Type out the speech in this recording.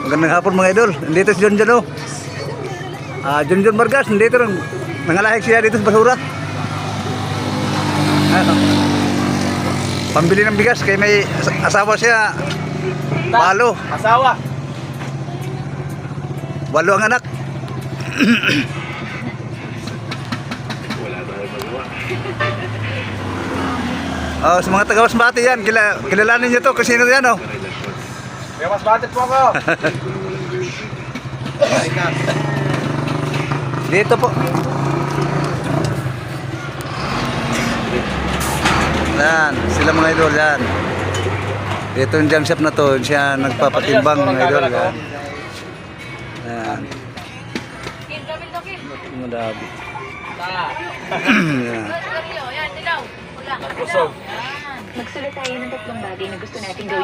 Magandang hapon mga idol. Nandito si John John, oh. John John Vargas, nandito rin. Nangalahik siya dito sa basura. Ano? Pambili ng bigas kaya may asawa siya. Walo. Asawa. Walo ang anak. Sa mga taga Masbate yan, kilalanin niyo to kasi sino yan, oh. Kaya mas batit po ako. Dito po. Yan, sila mga idol yan. Dito yung junk shop na to, siya nagpapatimbang mga idol yan. Yan. Madami. Yan. Magsulat tayo ng tatlong bagay na gusto natin gawin.